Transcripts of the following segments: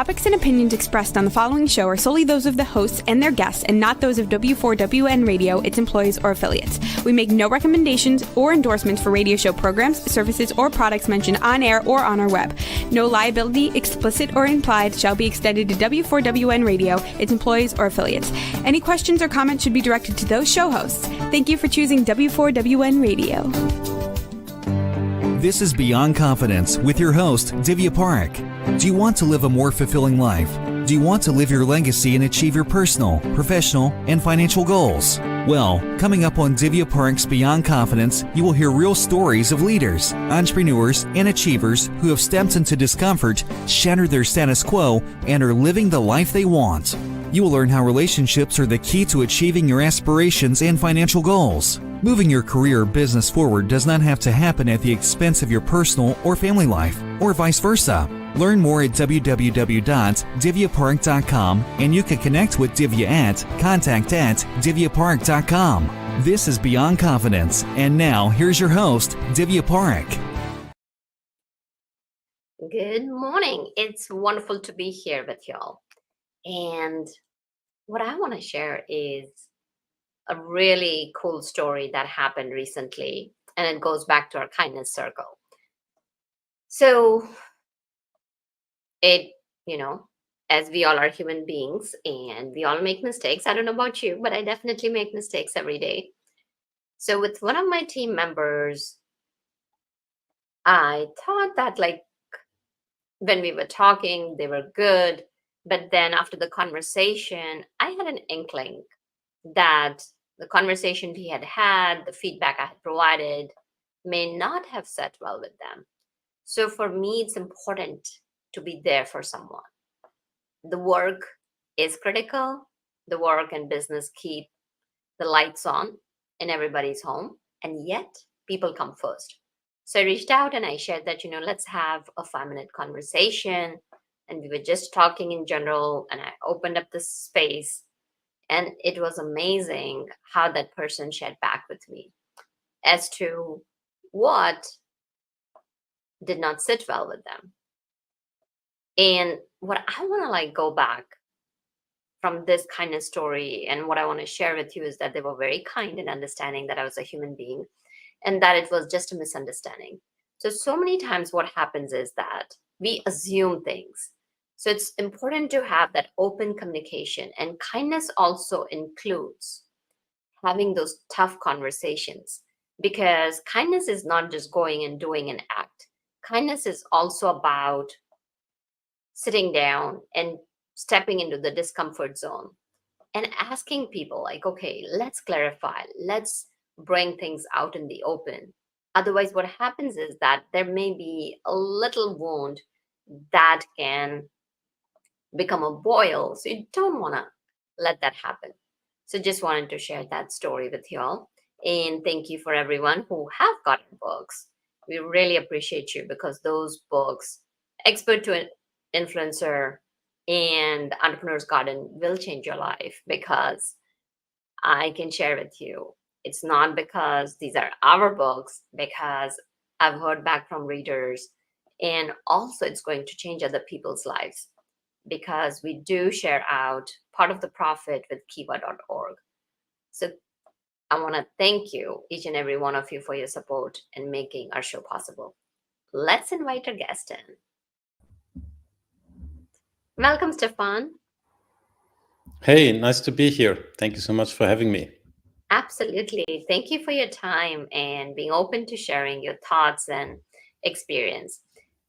topics and opinions expressed on the following show are solely those of the hosts and their guests and not those of W4WN Radio, its employees, or affiliates. We make no recommendations or endorsements for radio show programs, services, or products mentioned on air or on our web. No liability, explicit or implied, shall be extended to W4WN Radio, its employees, or affiliates. Any questions or comments should be directed to those show hosts. Thank you for choosing W4WN Radio. This is Beyond Confidence with your host, Divya Park. Do you want to live a more fulfilling life? Do you want to live your legacy and achieve your personal, professional, and financial goals? Well, coming up on Divya Park's Beyond Confidence, you will hear real stories of leaders, entrepreneurs, and achievers who have stepped into discomfort, shattered their status quo, and are living the life they want. You will learn how relationships are the key to achieving your aspirations and financial goals. Moving your career or business forward does not have to happen at the expense of your personal or family life, or vice versa. Learn more at www.divyapark.com, and you can connect with Divya at contact@divyapark.com. This is Beyond Confidence, and now here's your host, Divya Park. Good morning. It's wonderful to be here with y'all. And what I want to share is a really cool story that happened recently, and it goes back to our kindness circle. So as we all are human beings and we all make mistakes. I don't know about you, but I definitely make mistakes every day. So with one of my team members, I thought that when we were talking, they were good. But then after the conversation, I had an inkling that the conversation we had had, the feedback I had provided, may not have set well with them. So for me, it's important to be there for someone. The work is critical. The work and business keep the lights on in everybody's home, and yet people come first. So I reached out and I shared that, let's have a 5-minute conversation. And we were just talking in general, and I opened up this space, and it was amazing how that person shared back with me as to what did not sit well with them. And what I want to go back from this kindness story, and what I want to share with you is that they were very kind in understanding that I was a human being and that it was just a misunderstanding. So many times what happens is that we assume things. So it's important to have that open communication, and kindness also includes having those tough conversations, because kindness is not just going and doing an act. Kindness is also about sitting down and stepping into the discomfort zone and asking people okay, let's clarify, let's bring things out in the open. Otherwise, what happens is that there may be a little wound that can become a boil. So you don't want to let that happen. So just wanted to share that story with you all. And thank you for everyone who have gotten books. We really appreciate you, because those books, Expert to Influencer and Entrepreneur's Garden, will change your life, because I can share with you, it's not because these are our books, because I've heard back from readers, and also it's going to change other people's lives, because we do share out part of the profit with kiva.org. So I want to thank you, each and every one of you, for your support and making our show possible. Let's invite our guest in. Welcome, Stefan. Hey, nice to be here. Thank you so much for having me. Absolutely. Thank you for your time and being open to sharing your thoughts and experience.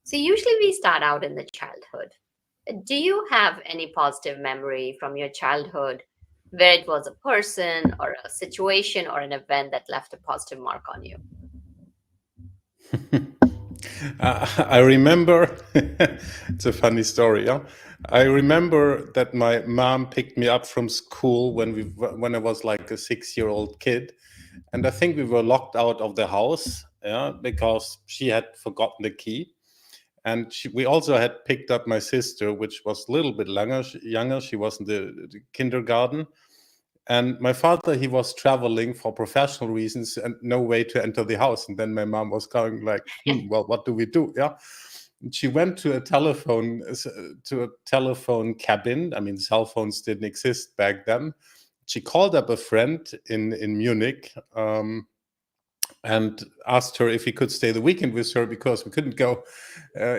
So usually we start out in the childhood. Do you have any positive memory from your childhood where it was a person or a situation or an event that left a positive mark on you? I remember, it's a funny story. Yeah? I remember that my mom picked me up from school when I was like a 6-year-old kid. And I think we were locked out of the house because she had forgotten the key. And we also had picked up my sister, which was a little bit younger. She was in the kindergarten. And my father, he was traveling for professional reasons and no way to enter the house. And then my mom was going like, well, what do we do? Yeah. She went to a telephone cabin. I mean, cell phones didn't exist back then. She called up a friend in Munich, and asked her if he could stay the weekend with her because we couldn't go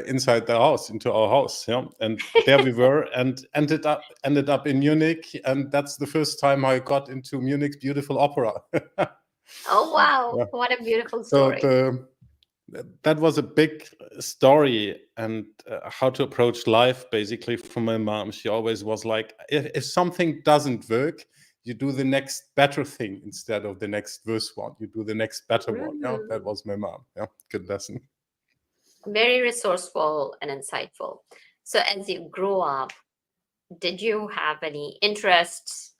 inside the house, into our house. Yeah, and there we were, and ended up in Munich, and that's the first time I got into Munich's beautiful opera. Oh, wow. Yeah. What a beautiful So story. that was a big story, and how to approach life basically from my mom. She always was like, if something doesn't work, you do the next better thing instead of the next worse one. You do the next better one. Yeah, that was my mom. Yeah, good lesson. Very resourceful and insightful. So as you grew up, did you have any interests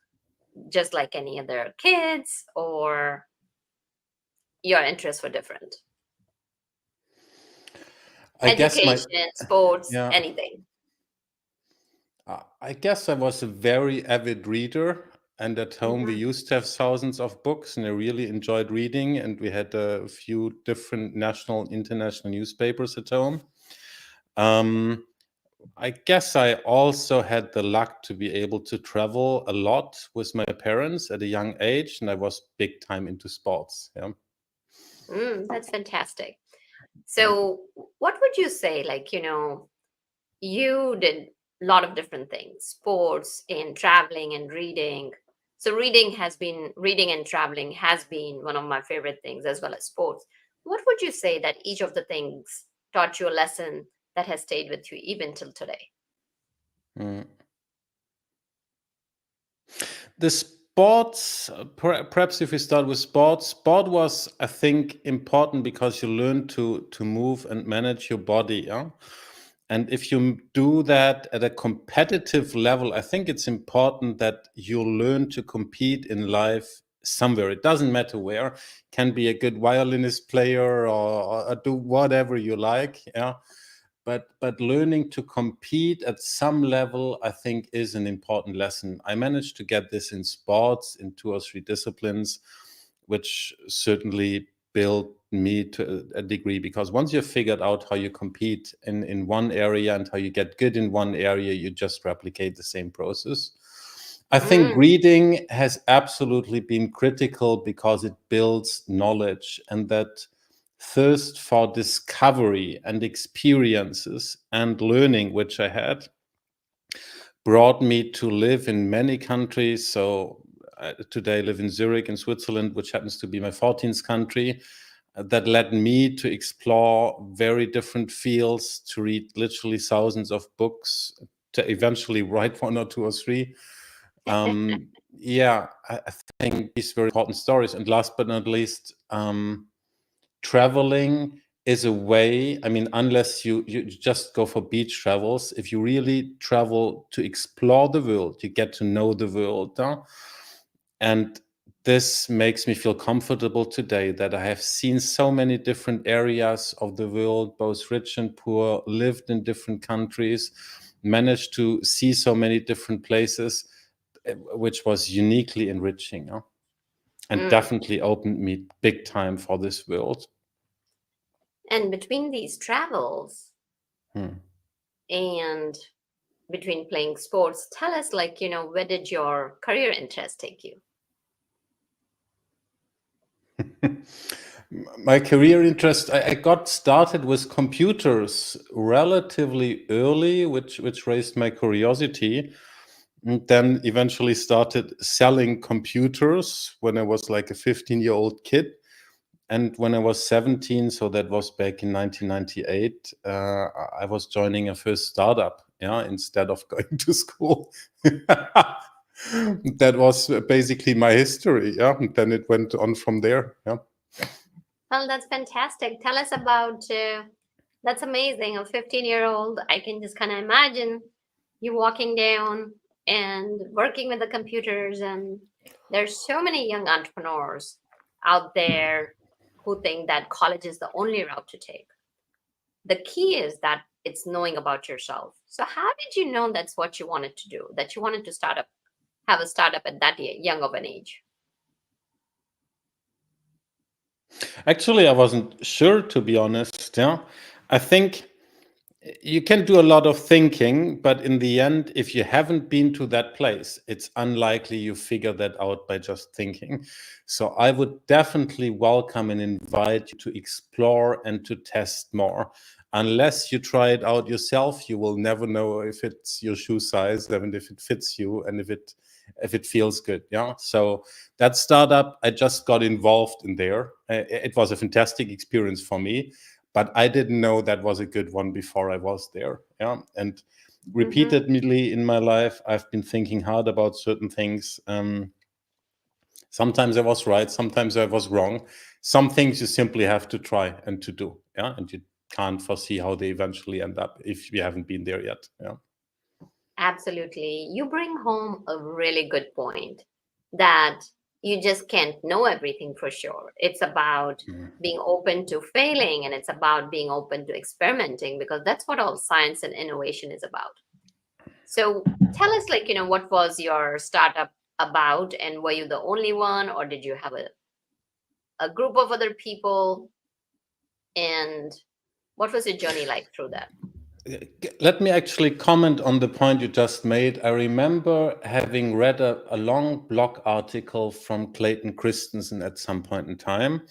just like any other kids, or your interests were different? I guess Education, sports, yeah, anything. I guess I was a very avid reader, and at home we Mhm. used to have thousands of books, and I really enjoyed reading. And we had a few different national and international newspapers at home. I guess I also had the luck to be able to travel a lot with my parents at a young age, and I was big time into sports. Yeah. That's fantastic. Yeah. So what would you say, like, you did a lot of different things, sports and traveling and reading. So reading and traveling has been one of my favorite things, as well as sports. What would you say that each of the things taught you a lesson that has stayed with you even till today? Mm. The sports, perhaps if we start with sports, sport was, I think, important because you learn to move and manage your body. Yeah. And if you do that at a competitive level, I think it's important that you learn to compete in life somewhere. It doesn't matter where. Can be a good violinist player, or do whatever you like. Yeah. But learning to compete at some level, I think, is an important lesson. I managed to get this in sports in 2 or 3 disciplines, which certainly built me to a degree, because once you've figured out how you compete in one area and how you get good in one area, you just replicate the same process. I think Mm, reading has absolutely been critical because it builds knowledge, and that thirst for discovery and experiences and learning, which I had, brought me to live in many countries. So today I live in Zurich in Switzerland, which happens to be my 14th country. That led me to explore very different fields, to read literally thousands of books, to eventually write 1 or 2 or 3. Yeah, I think these very important stories. And last but not least, traveling is a way. I mean, unless you just go for beach travels, if you really travel to explore the world, you get to know the world. And this makes me feel comfortable today that I have seen so many different areas of the world, both rich and poor, lived in different countries, managed to see so many different places, which was uniquely enriching. And mm. definitely opened me big time for this world. And between these travels Hmm. and between playing sports, tell us, like, where did your career interest take you? My career interest, I got started with computers relatively early, which raised my curiosity, and then eventually started selling computers when I was like a 15-year-old kid. And when I was 17, so that was back in 1998, I was joining a first startup, yeah, instead of going to school. That was basically my history, yeah. And then it went on from there, yeah. Well, that's fantastic. Tell us about that's amazing. A 15-year-old, I can just kind of imagine you walking down and working with the computers. And there's so many young entrepreneurs out there who think that college is the only route to take. The key is that it's knowing about yourself. So, how did you know that's what you wanted to do? That you wanted to have a startup at that young of an age? Actually, I wasn't sure, to be honest. Yeah, I think You can do a lot of thinking, but in the end, if you haven't been to that place, it's unlikely you figure that out by just thinking. So I would definitely welcome and invite you to explore and to test more. Unless you try it out yourself, you will never know if it's your shoe size and if it fits you and if it feels good. Yeah. So that startup, I just got involved in there. It was a fantastic experience for me, but I didn't know that was a good one before I was there. Yeah. And repeatedly in my life, I've been thinking hard about certain things. Sometimes I was right, sometimes I was wrong. Some things you simply have to try and to do. Yeah. And you can't foresee how they eventually end up if you haven't been there yet. Yeah. Absolutely. You bring home a really good point that you just can't know everything for sure. It's about being open to failing and it's about being open to experimenting because that's what all science and innovation is about. So tell us, like, what was your startup about and were you the only one or did you have a group of other people? And what was your journey like through that? Let me actually comment on the point you just made. I remember having read a long blog article from Clayton Christensen at some point in time.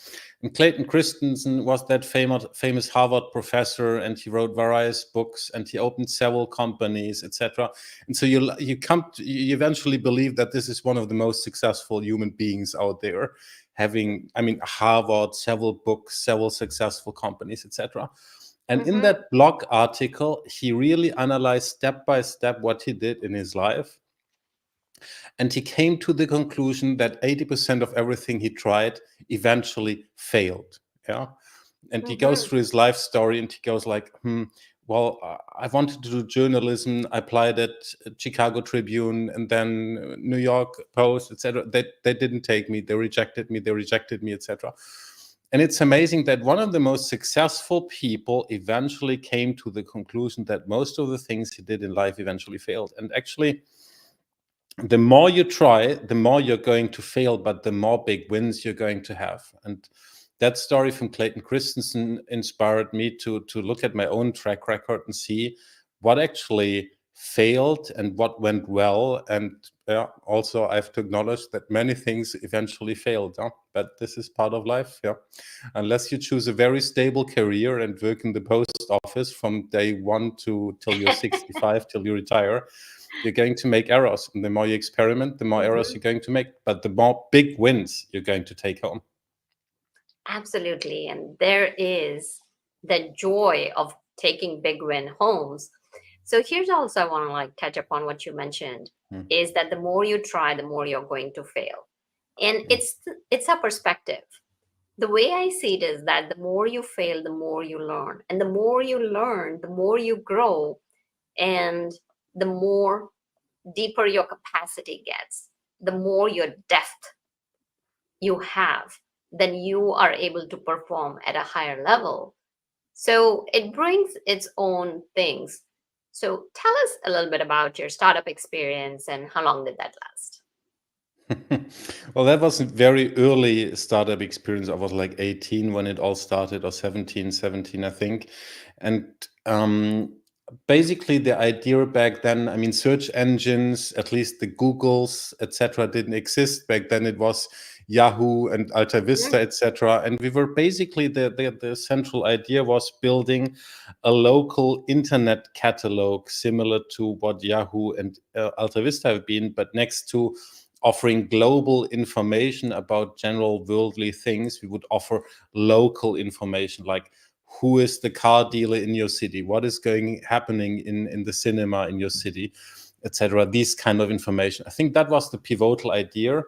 And Clayton Christensen was that famous Harvard professor, and he wrote various books, and he opened several companies, etc. And so you eventually believe that this is one of the most successful human beings out there, having, I mean, Harvard, several books, several successful companies, etc. And in that blog article, he really analyzed step by step what he did in his life. And he came to the conclusion that 80% of everything he tried eventually failed. Yeah. And he goes through his life story and he goes like, well, I wanted to do journalism. I applied at Chicago Tribune and then New York Post, etc. They didn't take me. They rejected me, etc. And it's amazing that one of the most successful people eventually came to the conclusion that most of the things he did in life eventually failed. And actually, the more you try, the more you're going to fail, but the more big wins you're going to have. And that story from Clayton Christensen inspired me to look at my own track record and see what actually failed and what went well. And also I have to acknowledge that many things eventually failed. But this is part of life. Yeah. Unless you choose a very stable career and work in the post office from day one till you're 65, till you retire, you're going to make errors. And the more you experiment, the more errors you're going to make. But the more big wins you're going to take home. Absolutely. And there is the joy of taking big win homes. So here's also I want to like touch upon what you mentioned is that the more you try, the more you're going to fail. And it's a perspective. The way I see it is that the more you fail, the more you learn. And the more you learn, the more you grow and the more deeper your capacity gets, the more your depth you have, then you are able to perform at a higher level. So it brings its own things. So tell us a little bit about your startup experience and how long did that last? Well, that was a very early startup experience. I was like 18 when it all started, or 17, I think. And basically the idea back then, I mean, search engines, at least the Googles, etc., didn't exist back then. It was Yahoo and Alta Vista, etc. And we were basically, the central idea was building a local internet catalog similar to what Yahoo and Alta Vista have been, but next to offering global information about general worldly things, we would offer local information like who is the car dealer in your city, what is happening in the cinema in your city, etc. These kind of information. I think that was the pivotal idea.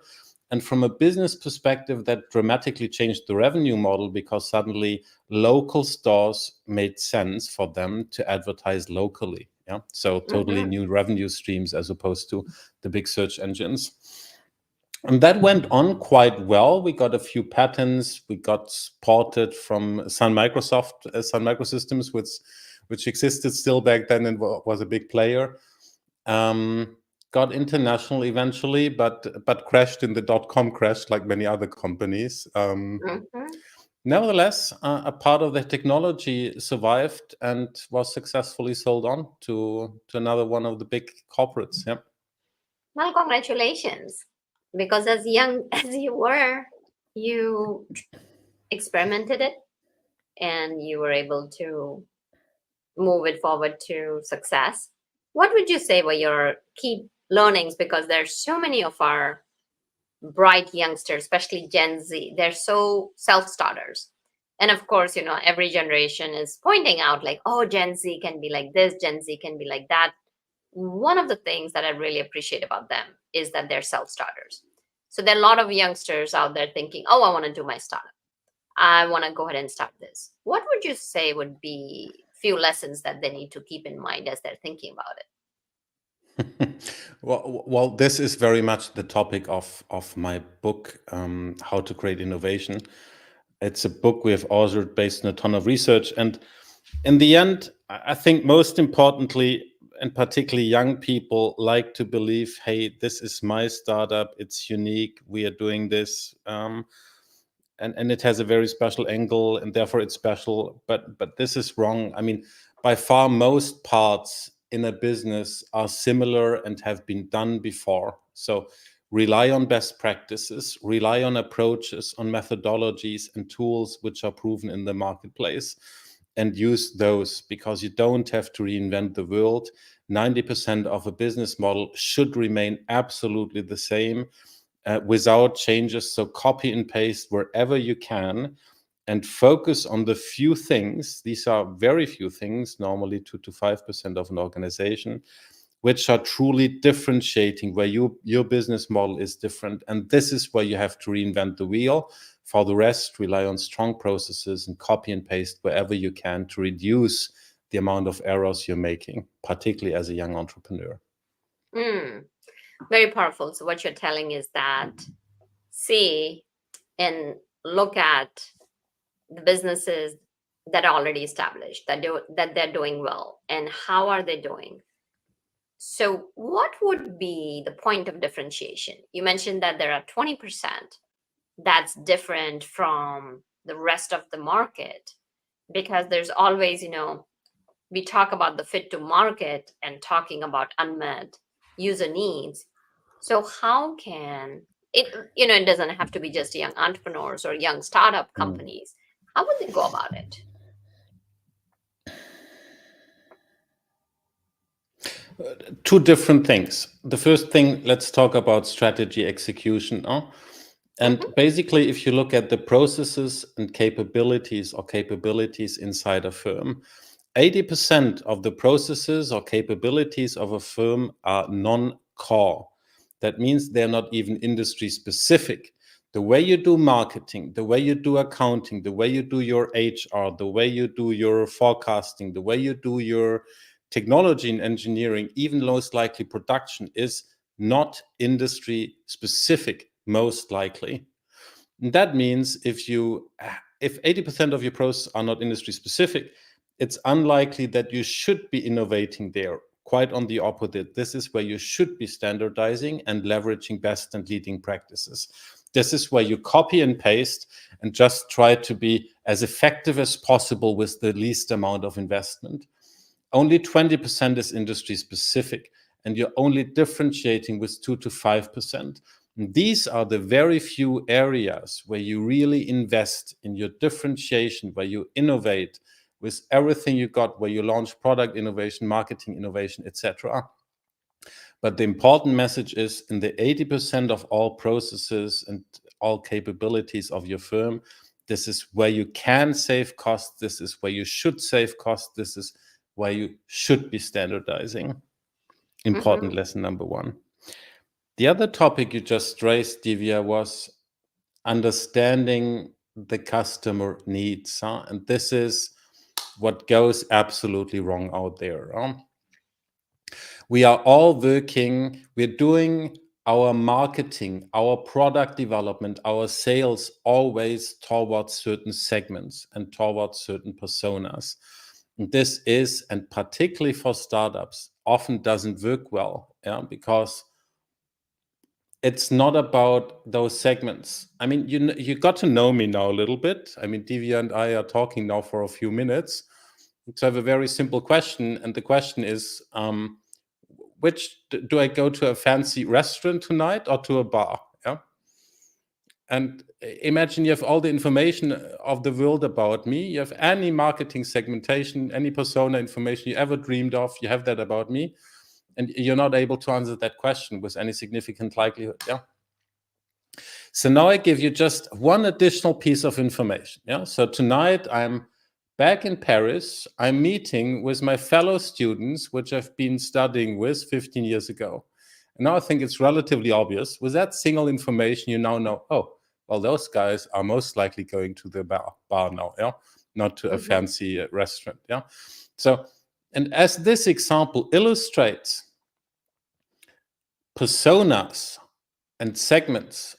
And from a business perspective, that dramatically changed the revenue model because suddenly local stores made sense for them to advertise locally. Yeah, so totally new revenue streams as opposed to the big search engines. And that went on quite well. We got a few patents. We got supported from Sun Microsystems, which existed still back then and was a big player. Got international eventually, but crashed in the .com crash like many other companies. Nevertheless, a part of the technology survived and was successfully sold on to another one of the big corporates. Yeah. Well, congratulations. Because as young as you were, you experimented it and you were able to move it forward to success. What would you say were your key learnings? Because there's so many of our bright youngsters, especially Gen Z, they're so self-starters. And of course, every generation is pointing out like, oh, Gen Z can be like this, Gen Z can be like that. One of the things that I really appreciate about them is that they're self-starters. So there are a lot of youngsters out there thinking, oh, I want to do my startup. I want to go ahead and start this. What would you say would be few lessons that they need to keep in mind as they're thinking about it? Well, this is very much the topic of my book, How to Create Innovation. It's a book we have authored based on a ton of research. And in the end, I think most importantly, and particularly young people like to believe, hey, this is my startup. It's unique. We are doing this. And it has a very special angle, and therefore it's special. But this is wrong. I mean, by far, most parts in a business are similar and have been done before. So rely on best practices, rely on approaches, on methodologies and tools which are proven in the marketplace, and use those, because you don't have to reinvent the world. 90% of a business model should remain absolutely the same without changes. So copy and paste wherever you can and focus on the few things. These are very few things, normally 2 to 5% of an organization, which are truly differentiating, where your business model is different. And this is where you have to reinvent the wheel. For the rest, rely on strong processes and copy and paste wherever you can to reduce the amount of errors you're making, particularly as a young entrepreneur. Very powerful. So what you're telling is that see and look at the businesses that are already established, that they're doing well, and how are they doing. So what would be the point of differentiation? You mentioned that there are 20% that's different from the rest of the market, because there's always, we talk about the fit to market and talking about unmet user needs. So how can it, it doesn't have to be just young entrepreneurs or young startup companies. How would they go about it? Two different things. The first thing, let's talk about strategy execution. And basically, if you look at the processes and capabilities inside a firm, 80% of the processes or capabilities of a firm are non-core. That means they're not even industry specific. The way you do marketing, the way you do accounting, the way you do your HR, the way you do your forecasting, the way you do your technology and engineering, even most likely production, is not industry specific, most likely. And that means if 80% of your processes are not industry specific, it's unlikely that you should be innovating there. Quite on the opposite. This is where you should be standardizing and leveraging best and leading practices. This is where you copy and paste and just try to be as effective as possible with the least amount of investment. Only 20% is industry specific, and you're only differentiating with 2 to 5%. And these are the very few areas where you really invest in your differentiation, where you innovate with everything you got, where you launch product innovation, marketing innovation, etc. But the important message is, in the 80% of all processes and all capabilities of your firm, this is where you can save costs. This is where you should save costs. This is where you should be standardizing. Important lesson number one. The other topic you just raised, Divya, was understanding the customer needs. And this is what goes absolutely wrong out there. We are all working, we're doing our marketing, our product development, our sales always towards certain segments and towards certain personas. And this is, and particularly for startups, often doesn't work well, because it's not about those segments. I mean, you got to know me now a little bit. I mean, Divya and I are talking now for a few minutes. So I have a very simple question, and the question is, do I go to a fancy restaurant tonight or to a bar? Yeah. And imagine you have all the information of the world about me. You have any marketing segmentation, any persona information you ever dreamed of. You have that about me, and you're not able to answer that question with any significant likelihood. Yeah. So now I give you just one additional piece of information. Yeah. So tonight I'm back in Paris. I'm meeting with my fellow students, which I've been studying with 15 years ago. And now I think it's relatively obvious. With that single information, you now know, oh, well, those guys are most likely going to the bar now, yeah, not to a fancy restaurant. Yeah. So, and as this example illustrates, personas and segments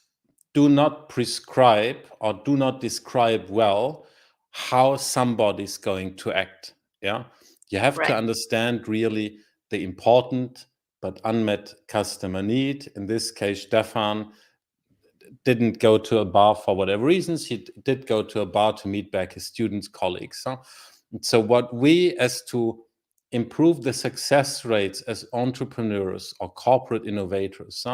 do not prescribe or do not describe well how somebody's going to act. Yeah. You have to understand really the important but unmet customer need. In this case, Stefan didn't go to a bar for whatever reasons. He did go to a bar to meet back his students, colleagues. So what we, as to improve the success rates as entrepreneurs or corporate innovators,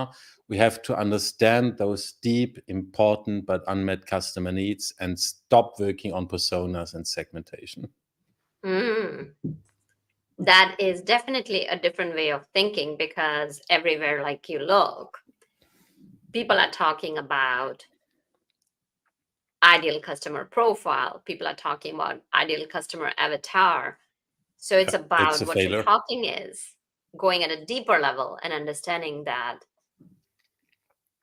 we have to understand those deep, important, but unmet customer needs and stop working on personas and segmentation. That is definitely a different way of thinking, because everywhere like you look, people are talking about ideal customer profile. People are talking about ideal customer avatar. So it's about what you're talking is going at a deeper level and understanding that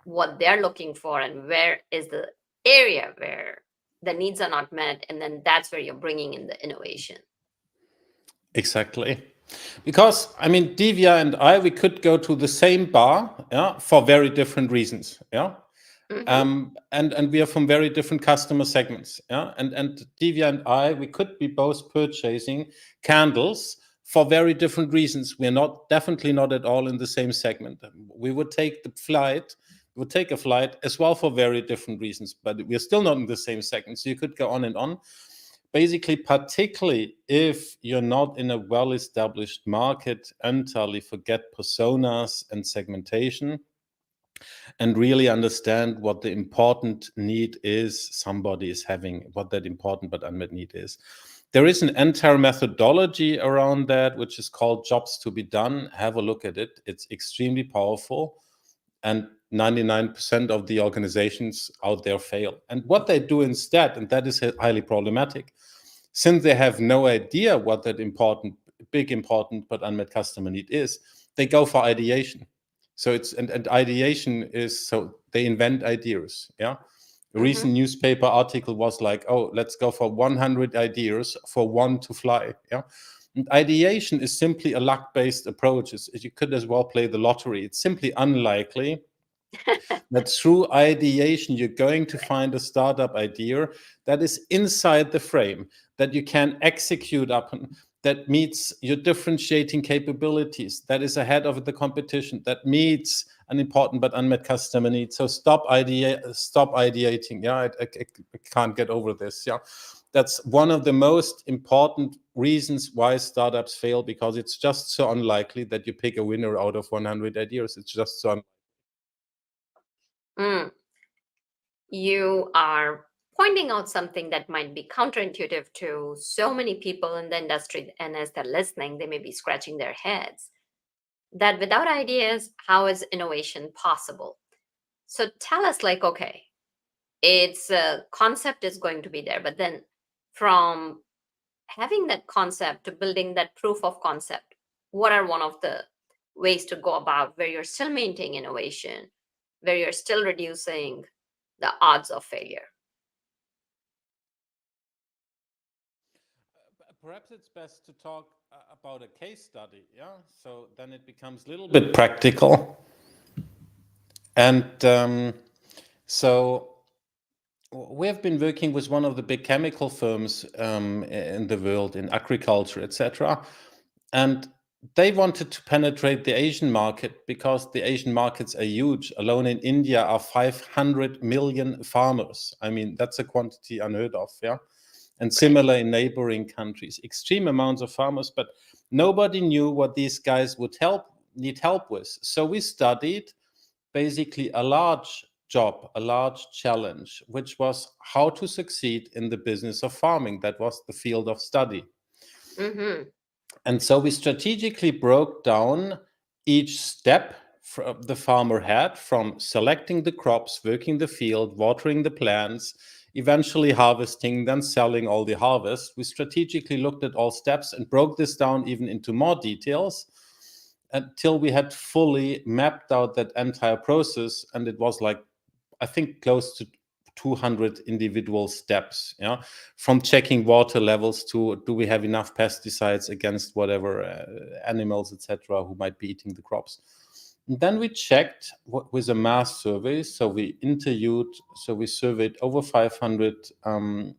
what they're looking for and where is the area where the needs are not met. And then that's where you're bringing in the innovation. Exactly. Because, I mean, Divya and I, we could go to the same bar, yeah, for very different reasons. Yeah. And we are from very different customer segments. Yeah. And Divya and I, we could be both purchasing candles for very different reasons. We are definitely not at all in the same segment. We would take a flight as well for very different reasons, but we're still not in the same segment. So you could go on and on. Basically, particularly if you're not in a well-established market, entirely forget personas and segmentation and really understand what the important need is somebody is having, what that important but unmet need is. There is an entire methodology around that, which is called Jobs to be Done. Have a look at it. It's extremely powerful. And 99% of the organizations out there fail. And what they do instead, and that is highly problematic, since they have no idea what that important but unmet customer need is, they go for ideation. So and ideation is, so they invent ideas. Yeah. A recent newspaper article was like, oh, let's go for 100 ideas for one to fly. Yeah. And ideation is simply a luck-based approach. You could as well play the lottery. It's simply unlikely that through ideation, you're going to find a startup idea that is inside the frame, that you can execute upon, that meets your differentiating capabilities, that is ahead of the competition, that meets an important but unmet customer need. So stop ideating. Yeah, I can't get over this. Yeah. That's one of the most important reasons why startups fail, because it's just so unlikely that you pick a winner out of 100 ideas. It's just so You are pointing out something that might be counterintuitive to so many people in the industry. And as they're listening, they may be scratching their heads that without ideas, how is innovation possible? So tell us, like, okay, it's a concept is going to be there, but then from having that concept to building that proof of concept, what are one of the ways to go about where you're still maintaining innovation, where you're still reducing the odds of failure? Perhaps it's best to talk about a case study. Yeah. So then it becomes a little bit practical. And so we have been working with one of the big chemical firms in the world, in agriculture, etc. And they wanted to penetrate the Asian market because the Asian markets are huge. Alone in India are 500 million farmers. I mean, that's a quantity unheard of, yeah? And similar in neighboring countries, extreme amounts of farmers, but nobody knew what these guys would need help with. So we studied basically a large job, a large challenge, which was how to succeed in the business of farming. That was the field of study. Mm-hmm. And so we strategically broke down each step the farmer had, from selecting the crops, working the field, watering the plants, eventually harvesting, then selling all the harvest. We strategically looked at all steps and broke this down even into more details until we had fully mapped out that entire process. And it was like, I think, close to 200 individual steps, yeah, from checking water levels to do we have enough pesticides against whatever animals, etc., who might be eating the crops. And then we checked with a mass survey. So we surveyed over 500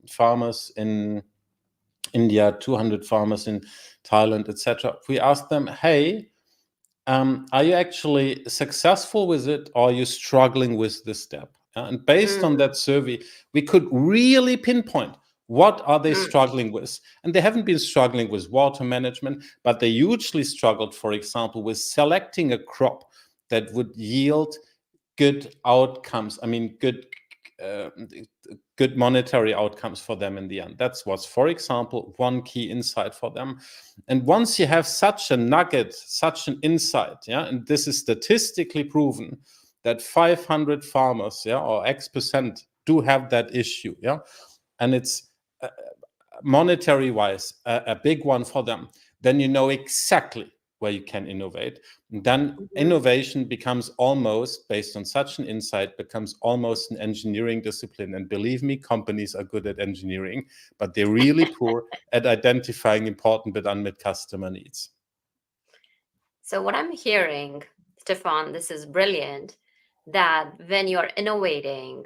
farmers in India, 200 farmers in Thailand, etc. We asked them, hey, are you actually successful with it, or are you struggling with this step? And based on that survey, we could really pinpoint what are they struggling with. And they haven't been struggling with water management, but they hugely struggled, for example, with selecting a crop that would yield good outcomes. I mean, good monetary outcomes for them in the end. That was, for example, one key insight for them. And once you have such a nugget, such an insight, yeah, and this is statistically proven that 500 farmers, yeah, or X% do have that issue, yeah, and it's monetary wise a big one for them, then you know exactly where you can innovate. And then innovation becomes almost, based on such an insight, becomes almost an engineering discipline. And believe me, companies are good at engineering, but they're really poor at identifying important but unmet customer needs. So what I'm hearing, Stefan, this is brilliant, that when you're innovating,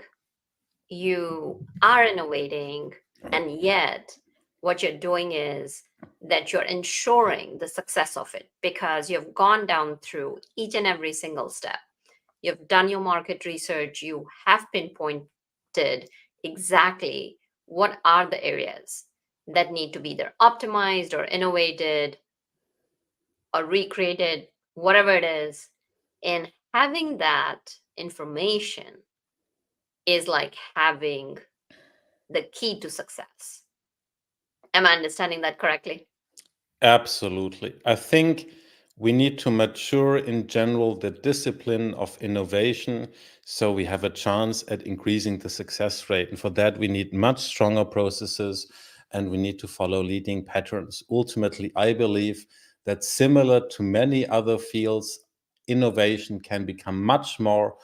you are innovating, and yet what you're doing is that you're ensuring the success of it because you've gone down through each and every single step. You've done your market research, you have pinpointed exactly what are the areas that need to be either optimized or innovated or recreated, whatever it is. And having that information is like having the key to success. Am I understanding that correctly? Absolutely. I think we need to mature in general the discipline of innovation so we have a chance at increasing the success rate. And for that, we need much stronger processes and we need to follow leading patterns. Ultimately, I believe that similar to many other fields, innovation can become much more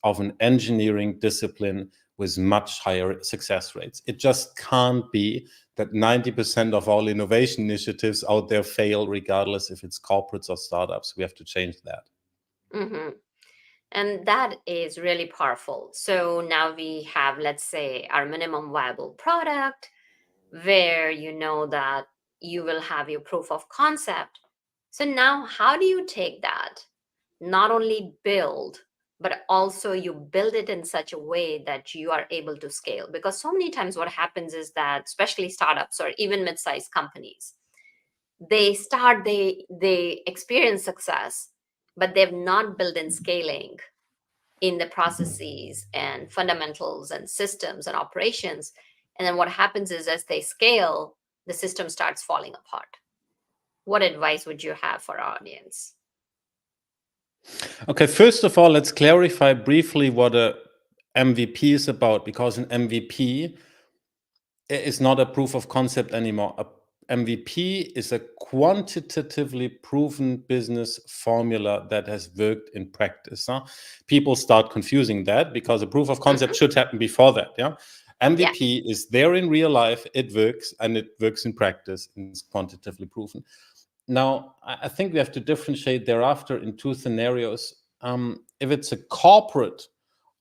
of an engineering discipline with much higher success rates. It just can't be that 90% of all innovation initiatives out there fail, regardless if it's corporates or startups. We have to change that. Mm-hmm. And that is really powerful. So now we have, let's say, our minimum viable product, where you know that you will have your proof of concept. So now, how do you take that? Not only build, but also you build it in such a way that you are able to scale. Because so many times what happens is that, especially startups or even mid-sized companies, they experience success, but they've not built in scaling in the processes and fundamentals and systems and operations. And then what happens is as they scale, the system starts falling apart. What advice would you have for our audience? Okay, first of all, let's clarify briefly what a MVP is about, because an MVP is not a proof of concept anymore. A MVP is a quantitatively proven business formula that has worked in practice. People start confusing that because a proof of concept should happen before that. Yeah, MVP is there in real life, it works, and it works in practice, and it's quantitatively proven. Now, I think we have to differentiate thereafter in two scenarios. If it's a corporate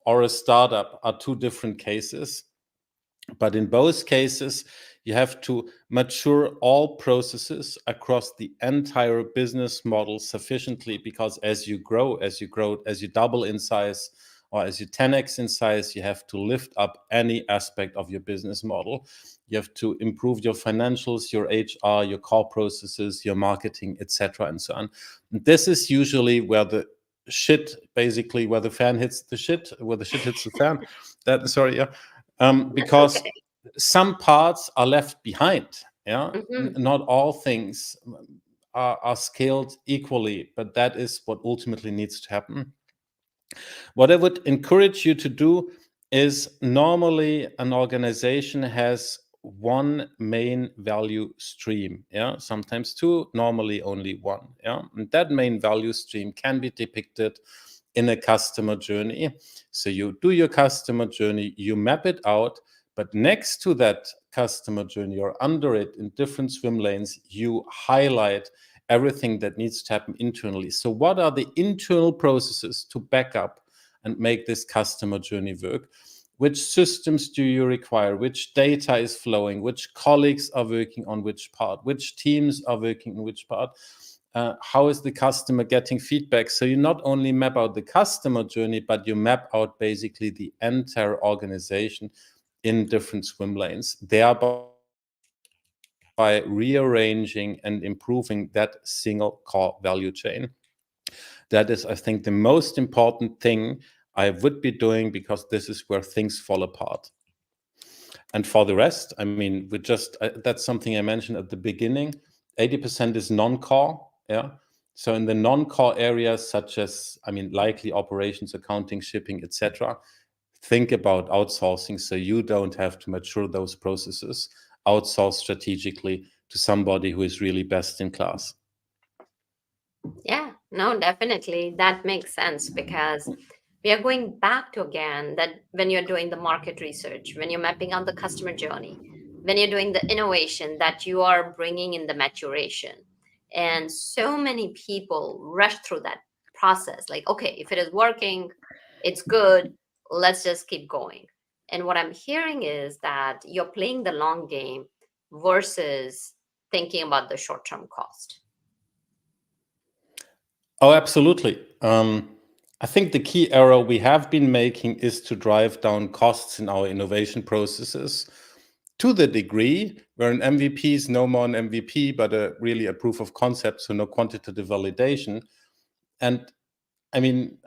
or a startup, are two different cases. But in both cases, you have to mature all processes across the entire business model sufficiently, because as you grow, as you double in size, or as you 10x in size, you have to lift up any aspect of your business model. You have to improve your financials, your HR, your core processes, your marketing, etc., and so on. And this is usually where the shit, basically, where the fan hits the shit, where the shit hits the fan. Because okay. some parts are left behind. Mhm. Not all things are scaled equally, but that is what ultimately needs to happen. What I would encourage you to do is, normally an organization has one main value stream, sometimes two, normally only one, and that main value stream can be depicted in a customer journey. So you do your customer journey, you map it out, but next to that customer journey, or under it in different swim lanes, you highlight everything that needs to happen internally. So what are the internal processes to back up and make this customer journey work? Which systems do you require? Which data is flowing? Which colleagues are working on which part? Which teams are working on which part? How is the customer getting feedback? So you not only map out the customer journey, but you map out basically the entire organization in different swim lanes, thereby rearranging and improving that single core value chain. That is, I think, the most important thing I would be doing, because this is where things fall apart. And for the rest, I mean, that's something I mentioned at the beginning. 80% is non-core. So in the non-core areas, such as, likely operations, accounting, shipping, etc., think about outsourcing, so you don't have to mature those processes. Outsource strategically to somebody who is really best in class. Yeah, no, definitely. That makes sense, because we are going back to, again, that when you're doing the market research, when you're mapping out the customer journey, when you're doing the innovation, that you are bringing in the maturation. And so many people rush through that process. Like, okay, if it is working, it's good, let's just keep going. And what I'm hearing is that you're playing the long game versus thinking about the short term cost. Oh, absolutely. I think the key error we have been making is to drive down costs in our innovation processes, to the degree where an MVP is no more an MVP, but really a proof of concept, so no quantitative validation. And I mean,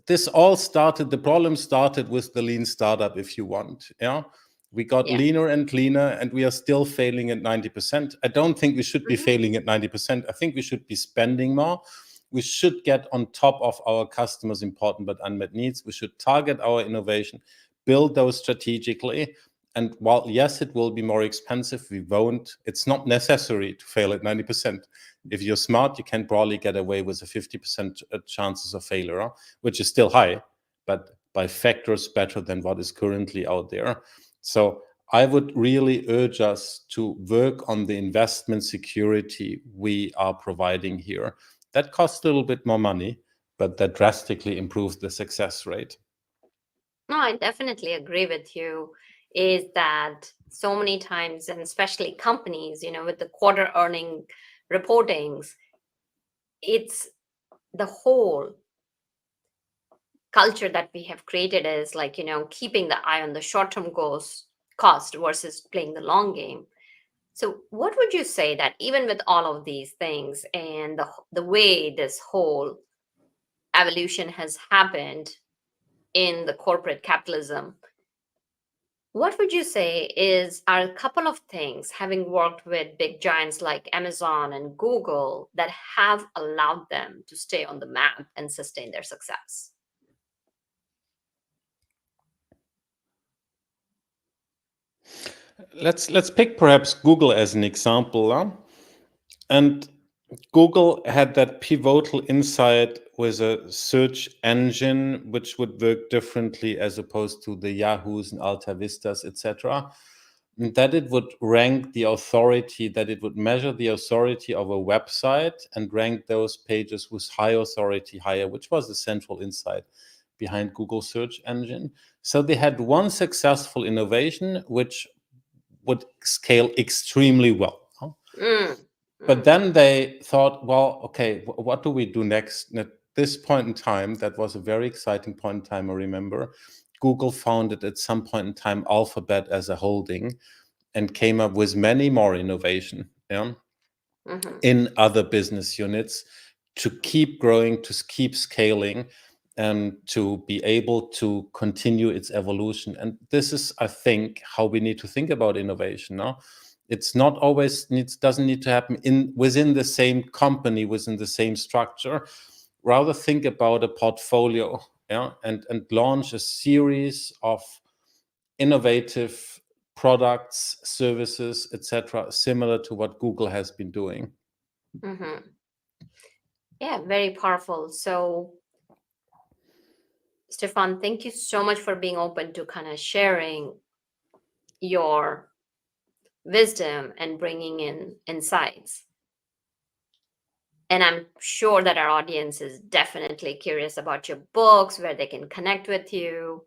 the problem started with the lean startup, if you want. We got Yeah. leaner and leaner, and we are still failing at 90%. I don't think we should be Mhm. failing at 90%. I think we should be spending more. We should get on top of our customers' important but unmet needs. We should target our innovation, build those strategically. And while, yes, it will be more expensive, it's not necessary to fail at 90%. If you're smart, you can probably get away with a 50% chances of failure, which is still high, but by factors better than what is currently out there. So I would really urge us to work on the investment security we are providing here. That costs a little bit more money, but that drastically improves the success rate. No, I definitely agree with you. Is that so many times, and especially companies, with the quarter earning reportings, it's the whole culture that we have created is like, keeping the eye on the short term cost versus playing the long game. So, what would you say that even with all of these things and the way this whole evolution has happened in the corporate capitalism, what would you say are a couple of things, having worked with big giants like Amazon and Google, that have allowed them to stay on the map and sustain their success? Let's pick perhaps Google as an example. And Google had that pivotal insight with a search engine which would work differently as opposed to the Yahoos and Alta Vistas, etc. That it would rank the authority, that it would measure the authority of a website and rank those pages with high authority higher, which was the central insight behind Google search engine. So they had one successful innovation which would scale extremely well. But then they thought, well, okay, what do we do next? And at this point in time, that was a very exciting point in time, I remember. Google founded at some point in time Alphabet as a holding and came up with many more innovation in other business units to keep growing, to keep scaling, and to be able to continue its evolution. And this is, I think, how we need to think about innovation. No? It's not always doesn't need to happen within the same company, within the same structure. Rather think about a portfolio, and launch a series of innovative products, services, etc., similar to what Google has been doing. Yeah, very powerful. So, Stefan, thank you so much for being open to kind of sharing your wisdom and bringing in insights. And I'm sure that our audience is definitely curious about your books, where they can connect with you,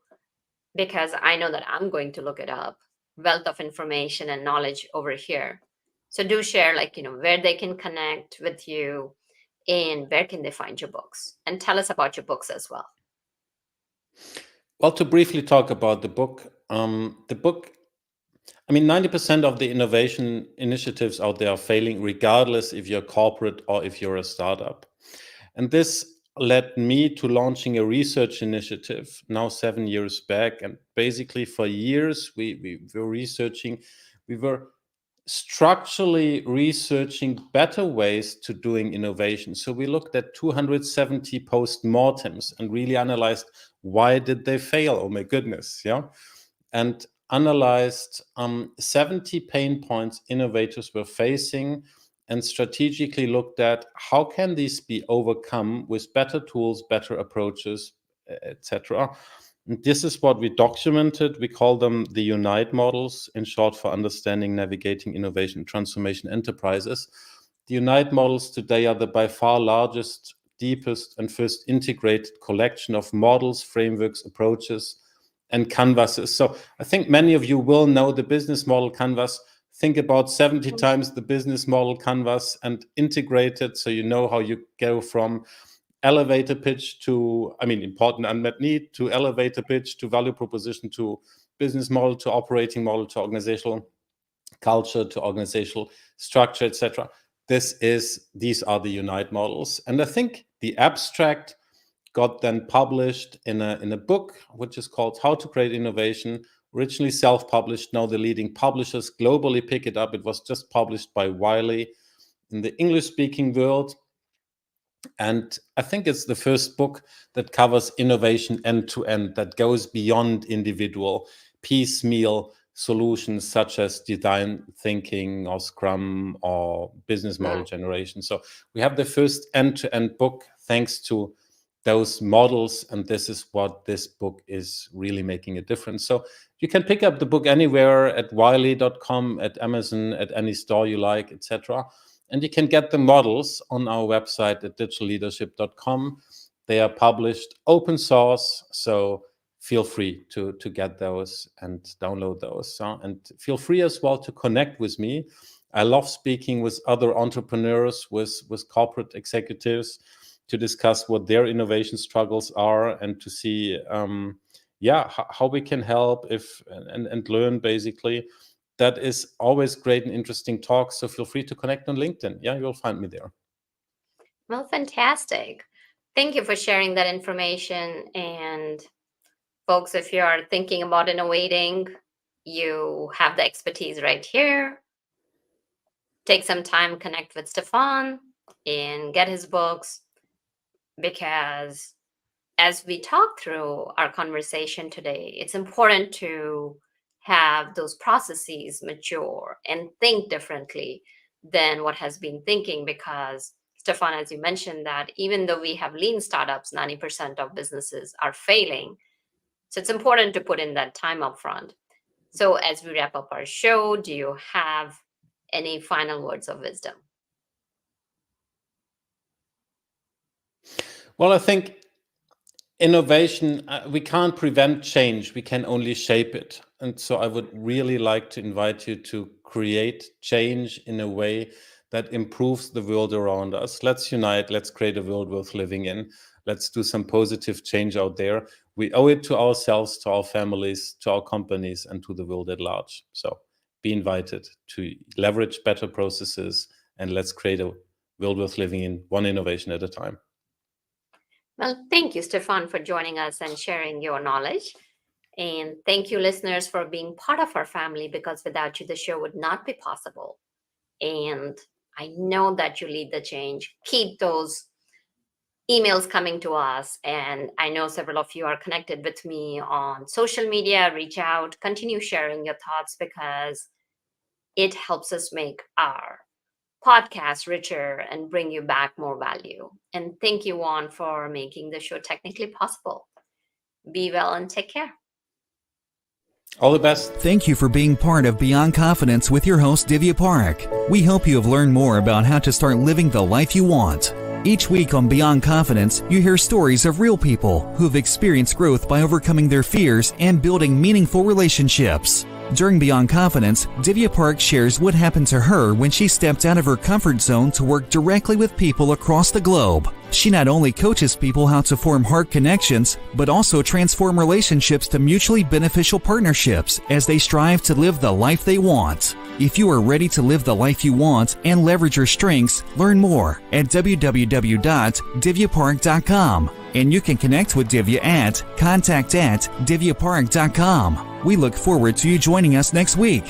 because I know that I'm going to look it up. Wealth of information and knowledge over here. So do share, where they can connect with you and where can they find your books, and tell us about your books as well. Well, to briefly talk about the book, 90% of the innovation initiatives out there are failing, regardless if you're corporate or if you're a startup. And this led me to launching a research initiative now 7 years back. And basically for years, we were structurally researching better ways to doing innovation. So we looked at 270 post-mortems and really analyzed, why did they fail? Oh my goodness, and analyzed 70 pain points innovators were facing and strategically looked at how can these be overcome with better tools, better approaches, etc. And this is what we documented. We call them the UNITE models, in short for Understanding, Navigating, Innovation, Transformation Enterprises. The UNITE models today are the by far largest, deepest, and first integrated collection of models, frameworks, approaches, and canvases. So I think many of you will know the business model canvas. Think about 70 times the business model canvas and integrate it so you know how you go from elevator pitch to, important unmet need, to elevator pitch, to value proposition, to business model, to operating model, to organizational culture, to organizational structure, etc. These are the UNITE models. And I think the abstract got then published in a book, which is called How to Create Innovation, originally self-published. Now the leading publishers globally pick it up. It was just published by Wiley in the English-speaking world. And I think it's the first book that covers innovation end-to-end, that goes beyond individual piecemeal solutions such as design thinking or Scrum or business model generation. So we have the first end-to-end book thanks to those models, and this is what this book is really making a difference. So you can pick up the book anywhere, at wiley.com, at Amazon, at any store you like, etc. And you can get the models on our website at digitalleadership.com. They are published open source, so feel free to get those and download those. And feel free as well to connect with me. I love speaking with other entrepreneurs, with corporate executives, to discuss what their innovation struggles are and to see, how we can help and learn, basically. That is always great and interesting talks. So feel free to connect on LinkedIn. Yeah, you'll find me there. Well, fantastic. Thank you for sharing that information. And folks, if you are thinking about innovating, you have the expertise right here. Take some time, connect with Stefan and get his books, because as we talk through our conversation today, it's important to have those processes mature and think differently than what has been thinking. Because Stefan, as you mentioned, that even though we have lean startups, 90% of businesses are failing. So it's important to put in that time up front. So as we wrap up our show, do you have any final words of wisdom? Well, I think Innovation, we can't prevent change, we can only shape it. And so I would really like to invite you to create change in a way that improves the world around us. Let's unite, let's create a world worth living in. Let's do some positive change out there. We owe it to ourselves, to our families, to our companies, and to the world at large. So be invited to leverage better processes, and let's create a world worth living in, one innovation at a time. Well, thank you, Stefan, for joining us and sharing your knowledge. And thank you, listeners, for being part of our family, because without you, the show would not be possible. And I know that you lead the change. Keep those emails coming to us. And I know several of you are connected with me on social media. Reach out, continue sharing your thoughts, because it helps us make our podcast richer and bring you back more value. And thank you, Juan, for making the show technically possible. Be well and take care. All the best. Thank you for being part of Beyond Confidence with your host, Divya Parekh. We hope you have learned more about how to start living the life you want. Each week on Beyond Confidence, you hear stories of real people who have experienced growth by overcoming their fears and building meaningful relationships. During Beyond Confidence, Divya Parekh shares what happened to her when she stepped out of her comfort zone to work directly with people across the globe. She not only coaches people how to form heart connections, but also transform relationships to mutually beneficial partnerships as they strive to live the life they want. If you are ready to live the life you want and leverage your strengths, learn more at www.divyaparekh.com. And you can connect with Divya at contact@divyaparekh.com. We look forward to you joining us next week.